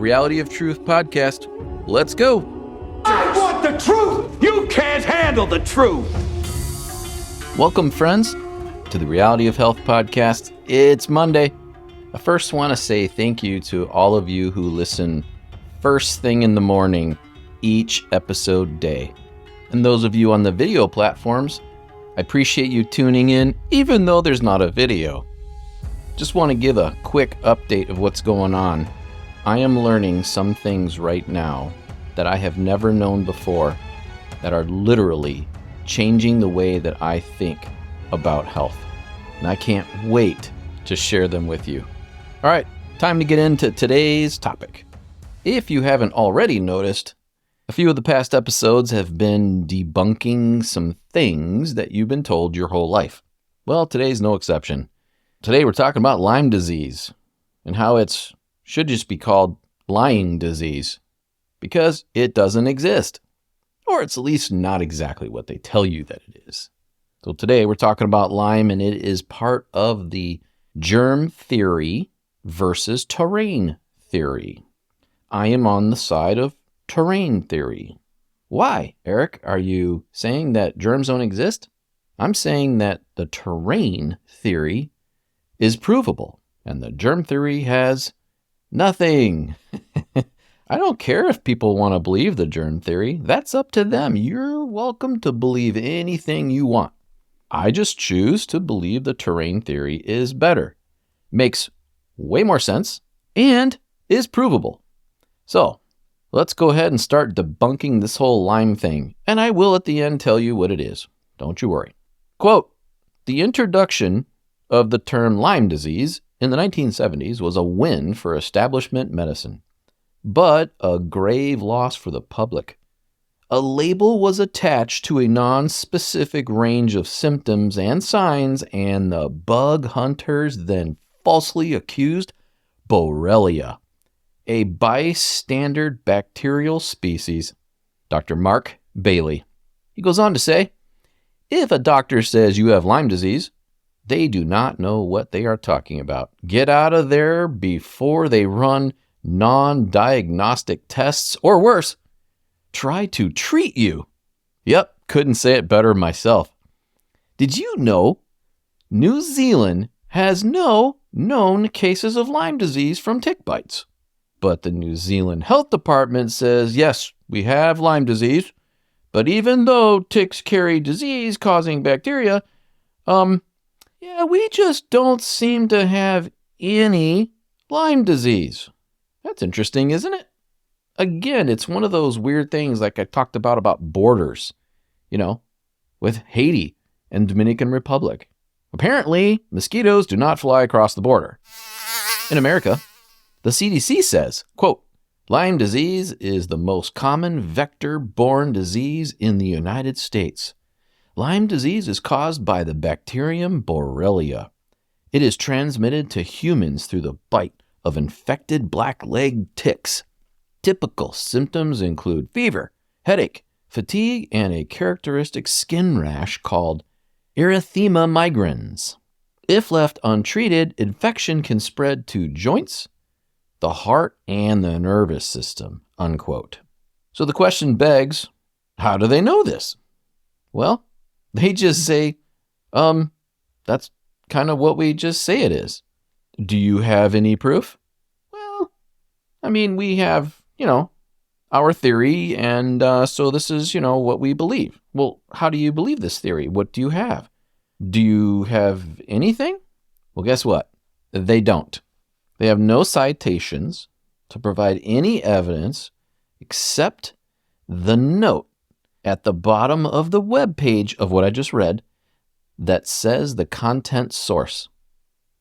Reality of Truth podcast. Let's go. I want the truth. You can't handle the truth. Welcome, friends, to the Reality of Health podcast. It's Monday. I first want to say thank you to all of you who listen first thing in the morning, each episode day. And those of you on the video platforms, I appreciate you tuning in, even though there's not a video. Just want to give a quick update of what's going on. I am learning some things right now that I have never known before that are literally changing the way that I think about health. And I can't wait to share them with you. All right, time to get into today's topic. If you haven't already noticed, a few of the past episodes have been debunking some things that you've been told your whole life. Well, today's no exception. Today we're talking about Lyme disease and how it should just be called lying disease because it doesn't exist. Or it's at least not exactly what they tell you that it is. So today we're talking about Lyme, and it is part of the germ theory versus terrain theory. I am on the side of terrain theory. Why, Eric? Are you saying that germs don't exist? I'm saying that the terrain theory is provable, and the germ theory has nothing. I don't care if people want to believe the germ theory. That's up to them. You're welcome to believe anything you want. I just choose to believe the terrain theory is better, makes way more sense, and is provable. So, let's go ahead and start debunking this whole Lyme thing, and I will at the end tell you what it is. Don't you worry. Quote, the introduction of the term Lyme disease in the 1970s was a win for establishment medicine, but a grave loss for the public. A label was attached to a non-specific range of symptoms and signs, and the bug hunters then falsely accused Borrelia, a bystander bacterial species. Dr. Mark Bailey. He goes on to say, if a doctor says you have Lyme disease, they do not know what they are talking about. Get out of there before they run non-diagnostic tests, or worse, try to treat you. Yep, couldn't say it better myself. Did you know New Zealand has no known cases of Lyme disease from tick bites? But the New Zealand Health Department says, yes, we have Lyme disease, but even though ticks carry disease-causing bacteria, we just don't seem to have any Lyme disease. That's interesting, isn't it? Again, it's one of those weird things like I talked about borders, with Haiti and Dominican Republic. Apparently, mosquitoes do not fly across the border. In America, the CDC says, quote, Lyme disease is the most common vector-borne disease in the United States. Lyme disease is caused by the bacterium Borrelia. It is transmitted to humans through the bite of infected black-legged ticks. Typical symptoms include fever, headache, fatigue, and a characteristic skin rash called erythema migrans. If left untreated, infection can spread to joints, the heart, and the nervous system, unquote. So the question begs, how do they know this? Well, they just say, that's kind of what we just say it is. Do you have any proof? Well, we have, our theory, and so this is, what we believe. Well, how do you believe this theory? What do you have? Do you have anything? Well, guess what? They don't. They have no citations to provide any evidence except the note at the bottom of the web page of what I just read that says the content source.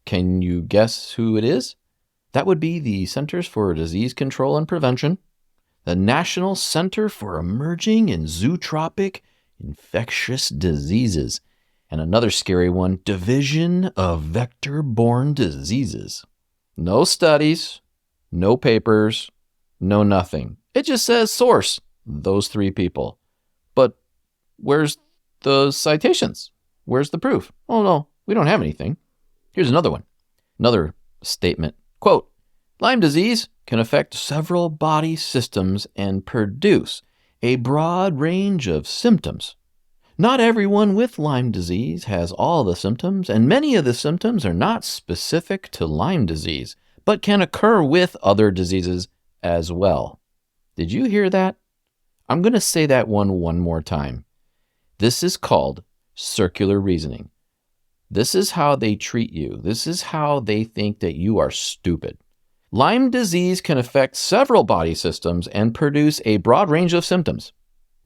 Can you guess who it is? That would be the Centers for Disease Control and Prevention, the National Center for Emerging and Zootropic Infectious Diseases, and another scary one, Division of Vector-Borne Diseases. No studies, no papers, no nothing. It just says source, those three people. But where's the citations? Where's the proof? Oh, no, we don't have anything. Here's another one. Another statement. Quote, Lyme disease can affect several body systems and produce a broad range of symptoms. Not everyone with Lyme disease has all the symptoms, and many of the symptoms are not specific to Lyme disease, but can occur with other diseases as well. Did you hear that? I'm going to say that one more time. This is called circular reasoning. This is how they treat you. This is how they think that you are stupid. Lyme disease can affect several body systems and produce a broad range of symptoms.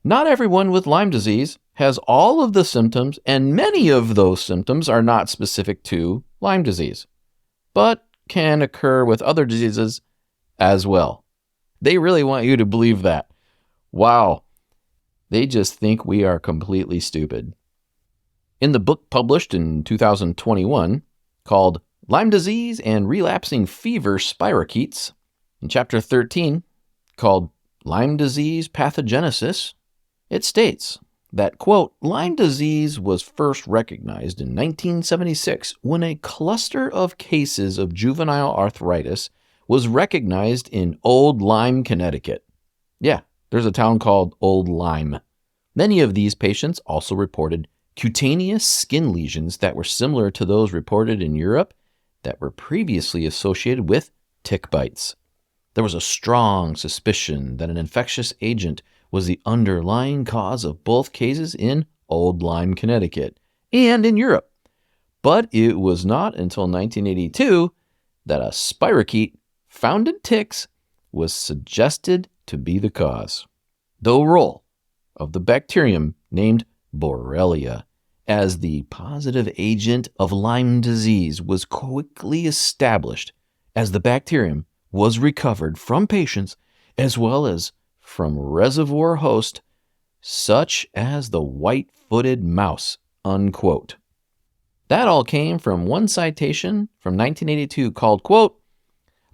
Not everyone with Lyme disease has all of the symptoms, and many of those symptoms are not specific to Lyme disease, but can occur with other diseases as well. They really want you to believe that. Wow. They just think we are completely stupid. In the book published in 2021 called Lyme Disease and Relapsing Fever Spirochetes, in Chapter 13 called Lyme Disease Pathogenesis, it states that, quote, Lyme disease was first recognized in 1976 when a cluster of cases of juvenile arthritis was recognized in Old Lyme, Connecticut. Yeah, there's a town called Old Lyme. Many of these patients also reported cutaneous skin lesions that were similar to those reported in Europe that were previously associated with tick bites. There was a strong suspicion that an infectious agent was the underlying cause of both cases in Old Lyme, Connecticut, and in Europe. But it was not until 1982 that a spirochete found in ticks was suggested to be the cause. The role of the bacterium named Borrelia as the positive agent of Lyme disease was quickly established as the bacterium was recovered from patients as well as from reservoir hosts such as the white-footed mouse, unquote. That all came from one citation from 1982 called, quote,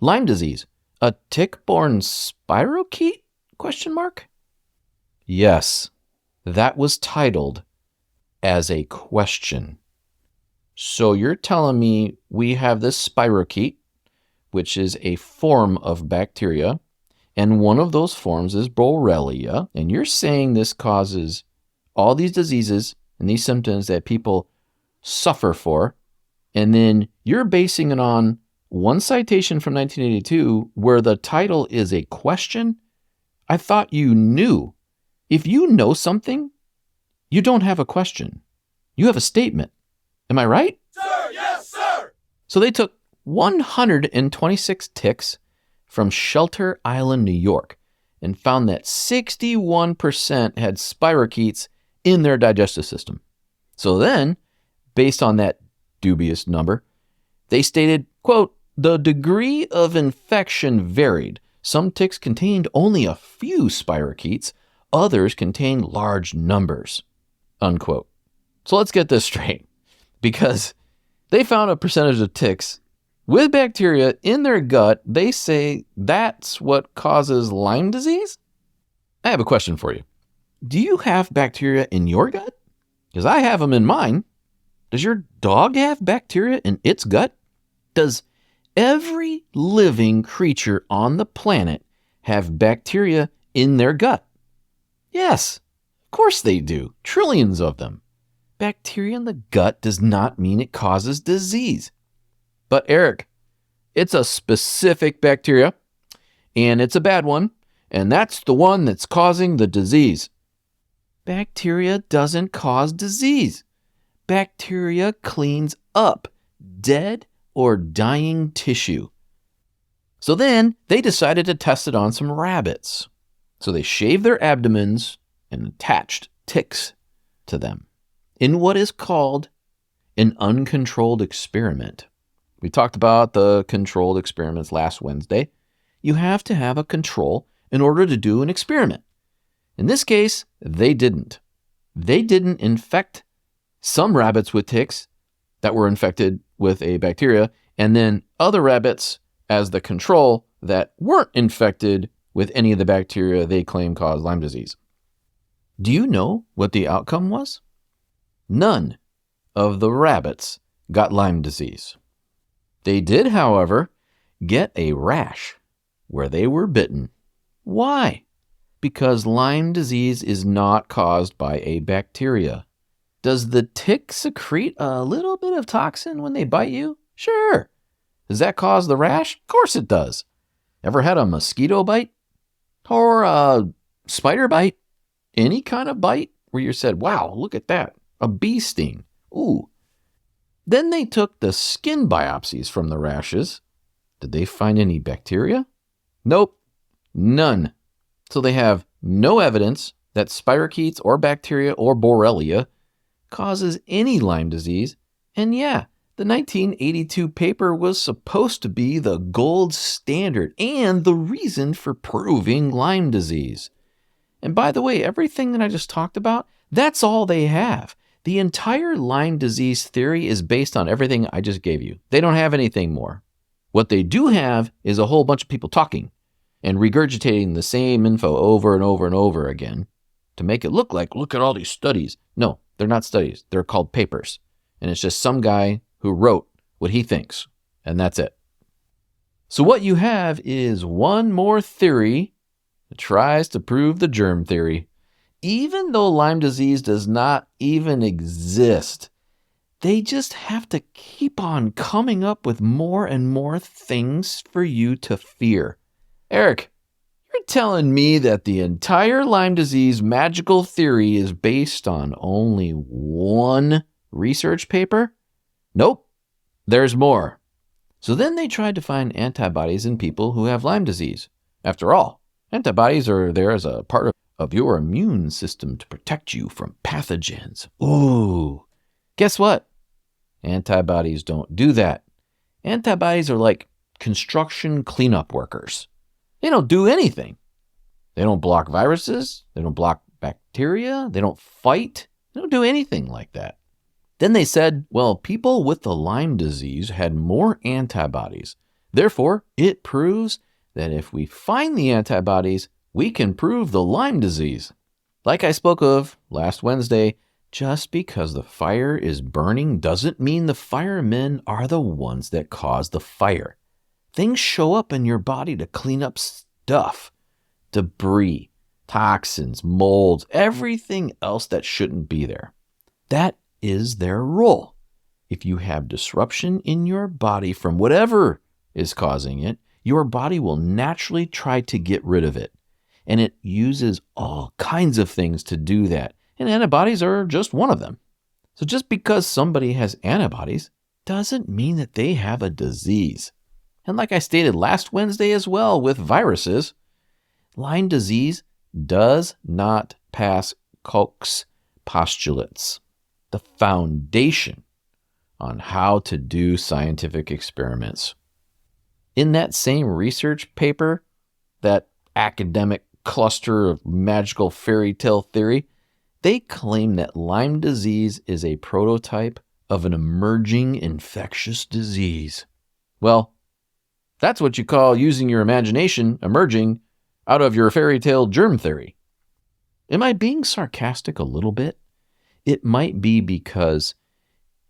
Lyme disease, a tick-borne spirochete, question mark? Yes, that was titled as a question. So you're telling me we have this spirochete, which is a form of bacteria, and one of those forms is Borrelia, and you're saying this causes all these diseases and these symptoms that people suffer for, and then you're basing it on one citation from 1982 where the title is a question? I thought you knew. If you know something, you don't have a question. You have a statement. Am I right? Sir, yes, sir! So they took 126 ticks from Shelter Island, New York, and found that 61% had spirochetes in their digestive system. So then, based on that dubious number, they stated, quote, the degree of infection varied. Some ticks contained only a few spirochetes, others contained large numbers, unquote. So let's get this straight, because they found a percentage of ticks with bacteria in their gut. They say that's what causes Lyme disease? I have a question for you. Do you have bacteria in your gut? Because I have them in mine. Does your dog have bacteria in its gut? Does every living creature on the planet have bacteria in their gut? Yes, of course they do. Trillions of them. Bacteria in the gut does not mean it causes disease. But Eric, it's a specific bacteria, and it's a bad one, and that's the one that's causing the disease. Bacteria doesn't cause disease. Bacteria cleans up dead or dying tissue. So then they decided to test it on some rabbits. So they shaved their abdomens and attached ticks to them in what is called an uncontrolled experiment. We talked about the controlled experiments last Wednesday. You have to have a control in order to do an experiment. In this case, they didn't. They didn't infect some rabbits with ticks that were infected with a bacteria, and then other rabbits as the control that weren't infected with any of the bacteria they claim caused Lyme disease. Do you know what the outcome was? None of the rabbits got Lyme disease. They did, however, get a rash where they were bitten. Why? Because Lyme disease is not caused by a bacteria. Does the tick secrete a little bit of toxin when they bite you? Sure. Does that cause the rash? Of course it does. Ever had a mosquito bite? Or a spider bite? Any kind of bite where you said, wow, look at that, a bee sting. Ooh. Then they took the skin biopsies from the rashes. Did they find any bacteria? Nope, none. So they have no evidence that spirochetes or bacteria or Borrelia causes any Lyme disease. And yeah, the 1982 paper was supposed to be the gold standard and the reason for proving Lyme disease. And by the way, everything that I just talked about, that's all they have. The entire Lyme disease theory is based on everything I just gave you. They don't have anything more. What they do have is a whole bunch of people talking and regurgitating the same info over and over and over again to make it look like, look at all these studies. No, they're not studies. They're called papers. And it's just some guy who wrote what he thinks, and that's it. So what you have is one more theory that tries to prove the germ theory. Even though Lyme disease does not even exist, they just have to keep on coming up with more and more things for you to fear. Eric, you're telling me that the entire Lyme disease magical theory is based on only one research paper? Nope, there's more. So then they tried to find antibodies in people who have Lyme disease. After all, antibodies are there as a part of your immune system to protect you from pathogens. Ooh, guess what? Antibodies don't do that. Antibodies are like construction cleanup workers. They don't do anything. They don't block viruses. They don't block bacteria. They don't fight. They don't do anything like that. Then they said, well, people with the Lyme disease had more antibodies. Therefore, it proves that if we find the antibodies, we can prove the Lyme disease. Like I spoke of last Wednesday, just because the fire is burning doesn't mean the firemen are the ones that cause the fire. Things show up in your body to clean up stuff, debris, toxins, molds, everything else that shouldn't be there. That is their role. If you have disruption in your body from whatever is causing it, your body will naturally try to get rid of it. And it uses all kinds of things to do that. And antibodies are just one of them. So just because somebody has antibodies doesn't mean that they have a disease. And like I stated last Wednesday as well with viruses, Lyme disease does not pass Koch's postulates, the foundation on how to do scientific experiments. In that same research paper, that academic cluster of magical fairy tale theory, they claim that Lyme disease is a prototype of an emerging infectious disease. Well, that's what you call using your imagination emerging out of your fairy tale germ theory. Am I being sarcastic a little bit? It might be because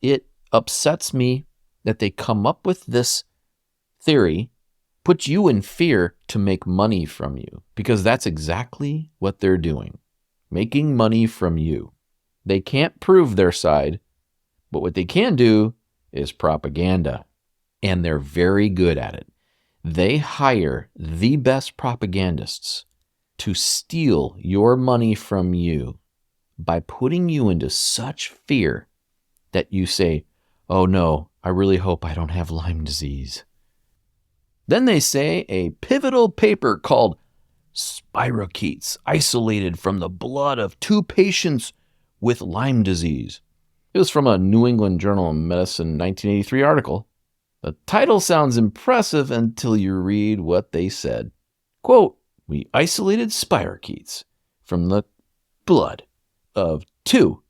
it upsets me that they come up with this theory, put you in fear to make money from you, because that's exactly what they're doing, making money from you. They can't prove their side, but what they can do is propaganda, and they're very good at it. They hire the best propagandists to steal your money from you by putting you into such fear that you say, oh no, I really hope I don't have Lyme disease. Then they say a pivotal paper called Spirochetes isolated from the blood of 2 patients with Lyme disease. It was from a New England Journal of Medicine 1983 article. The title sounds impressive until you read what they said. Quote, we isolated spirochetes from the blood of 2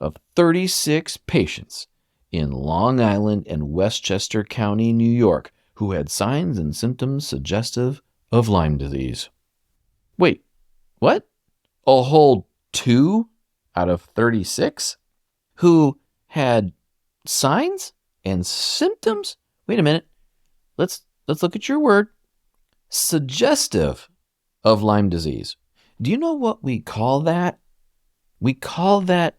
of 36 patients in Long Island and Westchester County, New York, who had signs and symptoms suggestive of Lyme disease. Wait, what? A whole 2 out of 36 who had signs and symptoms? Wait a minute. Let's let's look at your word, suggestive of Lyme disease. Do you know what we call that? We call that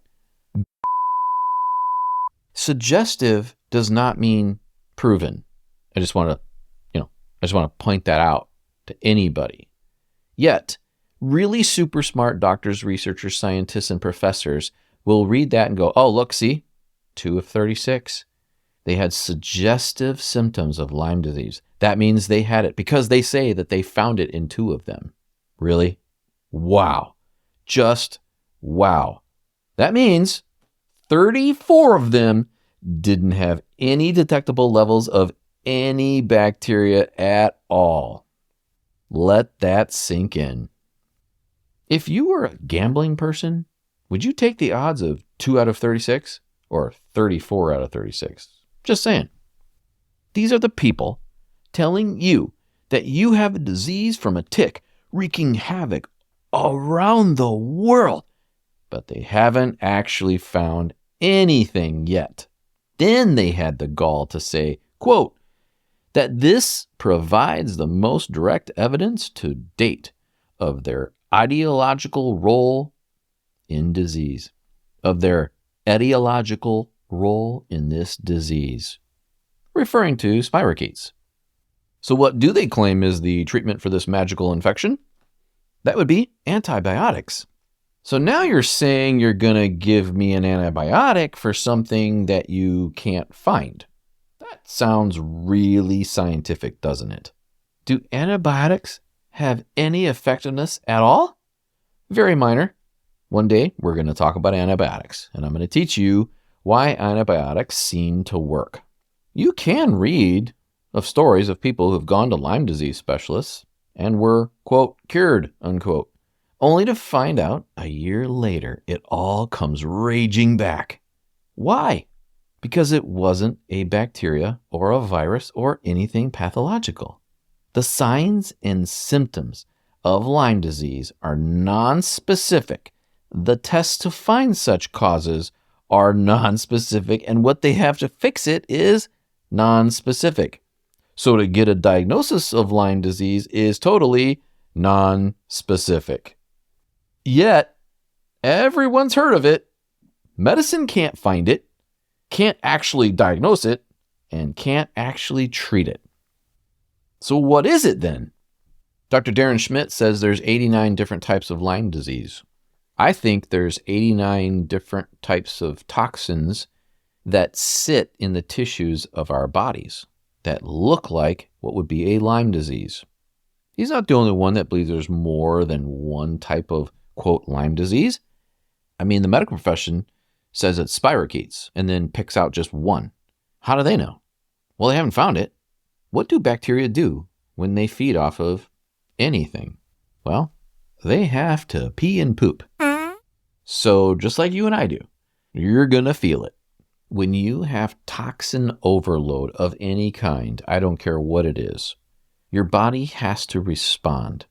suggestive. Does not mean proven. I just want to point that out to anybody. Yet, really super smart doctors, researchers, scientists, and professors will read that and go, oh, look, see, 2 of 36. They had suggestive symptoms of Lyme disease. That means they had it because they say that they found it in 2 of them. Really? Wow. Just wow. That means 34 of them didn't have any detectable levels of any bacteria at all. Let that sink in. If you were a gambling person, would you take the odds of 2 out of 36 or 34 out of 36? Just saying. These are the people telling you that you have a disease from a tick wreaking havoc around the world, but they haven't actually found anything yet. Then they had the gall to say, quote, that this provides the most direct evidence to date of their ideological role in disease, of their etiological role in this disease, referring to spirochetes. So what do they claim is the treatment for this magical infection? That would be antibiotics. So now you're saying you're going to give me an antibiotic for something that you can't find. That sounds really scientific, doesn't it? Do antibiotics have any effectiveness at all? Very minor. One day, we're going to talk about antibiotics, and I'm going to teach you why antibiotics seem to work. You can read of stories of people who've gone to Lyme disease specialists and were, quote, cured, unquote, only to find out a year later it all comes raging back. Why? Because it wasn't a bacteria or a virus or anything pathological. The signs and symptoms of Lyme disease are non-specific. The tests to find such causes are non-specific, and what they have to fix it is non-specific. So to get a diagnosis of Lyme disease is totally non-specific. Yet, everyone's heard of it. Medicine can't find it, can't actually diagnose it, and can't actually treat it. So what is it then? Dr. Darren Schmidt says there's 89 different types of Lyme disease. I think there's 89 different types of toxins that sit in the tissues of our bodies that look like what would be a Lyme disease. He's not the only one that believes there's more than one type of, quote, Lyme disease. I mean, the medical profession says it's spirochetes and then picks out just one. How do they know? Well, they haven't found it. What do bacteria do when they feed off of anything? Well, they have to pee and poop. So just like you and I do, you're going to feel it. When you have toxin overload of any kind, I don't care what it is, your body has to respond.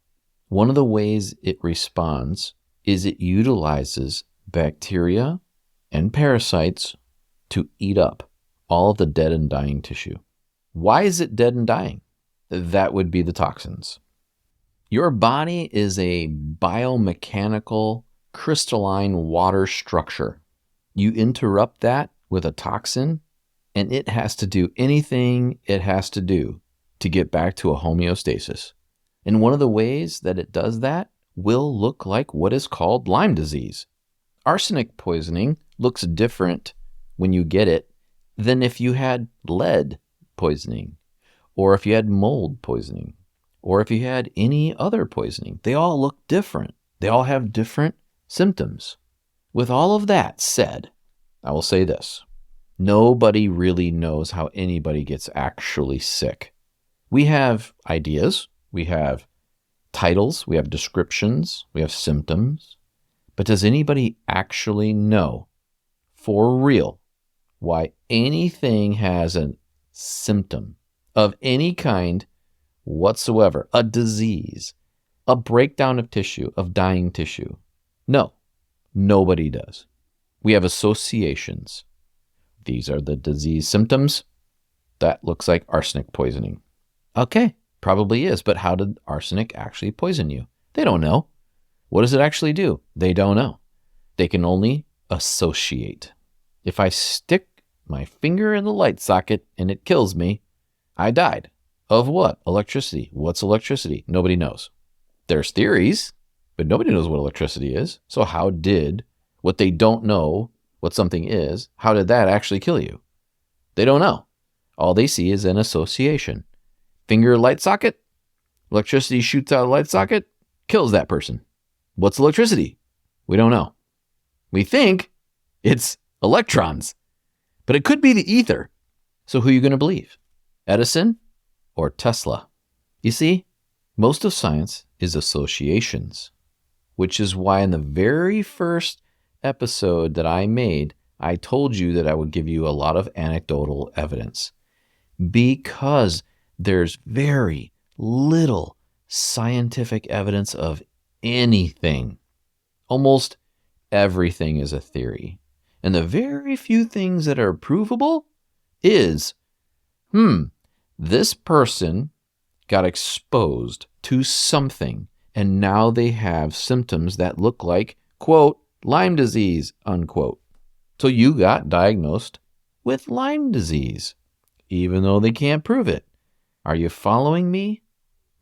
One of the ways it responds is it utilizes bacteria and parasites to eat up all of the dead and dying tissue. Why is it dead and dying? That would be the toxins. Your body is a biomechanical crystalline water structure. You interrupt that with a toxin, and it has to do anything it has to do to get back to a homeostasis. And one of the ways that it does that will look like what is called Lyme disease. Arsenic poisoning looks different when you get it than if you had lead poisoning, or if you had mold poisoning, or if you had any other poisoning. They all look different. They all have different symptoms. With all of that said, I will say this. Nobody really knows how anybody gets actually sick. We have ideas, we have titles, we have descriptions, we have symptoms, but does anybody actually know for real why anything has a symptom of any kind whatsoever, a disease, a breakdown of tissue, of dying tissue? No, nobody does. We have associations. These are the disease symptoms. That looks like arsenic poisoning. Okay, probably is, but how did arsenic actually poison you? They don't know. What does it actually do? They don't know. They can only associate. If I stick my finger in the light socket and it kills me, I died. Of what? Electricity. What's electricity? Nobody knows. There's theories, but nobody knows what electricity is. So how did what they don't know what something is, how did that actually kill you? They don't know. All they see is an association. Finger light socket, electricity shoots out of the light socket, kills that person. What's electricity? We don't know. We think it's electrons, but it could be the ether. So who are you going to believe? Edison or Tesla? You see, most of science is associations, which is why in the very first episode that I made, I told you that I would give you a lot of anecdotal evidence because there's very little scientific evidence of anything. Almost everything is a theory. And the very few things that are provable is, this person got exposed to something and now they have symptoms that look like, quote, Lyme disease, unquote. So you got diagnosed with Lyme disease, even though they can't prove it. Are you following me?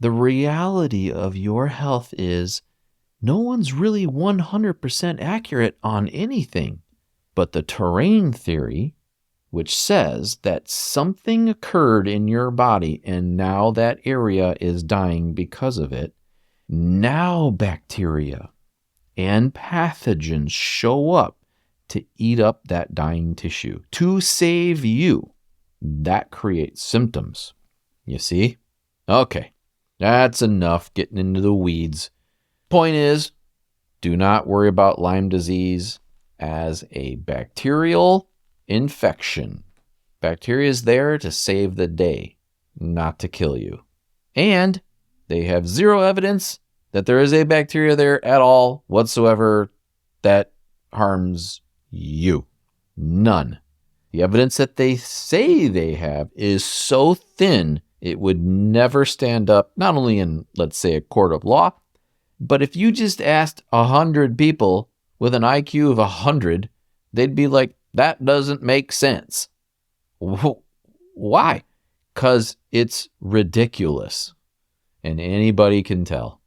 The reality of your health is no one's really 100% accurate on anything. But the terrain theory, which says that something occurred in your body and now that area is dying because of it, now bacteria and pathogens show up to eat up that dying tissue, to save you. That creates symptoms. You see? Okay, that's enough getting into the weeds. Point is, do not worry about Lyme disease as a bacterial infection. Bacteria is there to save the day, not to kill you. And they have zero evidence that there is a bacteria there at all whatsoever that harms you. None. The evidence that they say they have is so thin, it would never stand up, not only in, let's say, a court of law, but if you just asked 100 people with an IQ of 100, they'd be like, that doesn't make sense. Why? Because it's ridiculous. And anybody can tell.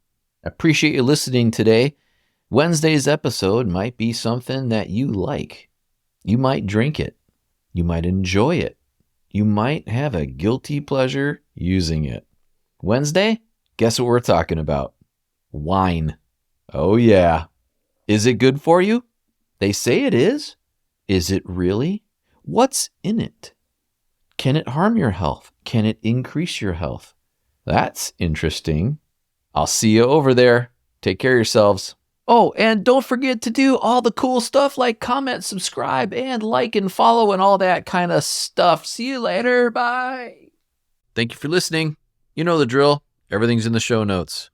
I appreciate you listening today. Wednesday's episode might be something that you like. You might drink it. You might enjoy it. You might have a guilty pleasure using it. Wednesday, guess what we're talking about? Wine. Oh yeah. Is it good for you? They say it is. Is it really? What's in it? Can it harm your health? Can it increase your health? That's interesting. I'll see you over there. Take care of yourselves. Oh, and don't forget to do all the cool stuff like comment, subscribe, and like and follow and all that kind of stuff. See you later. Bye. Thank you for listening. You know the drill. Everything's in the show notes.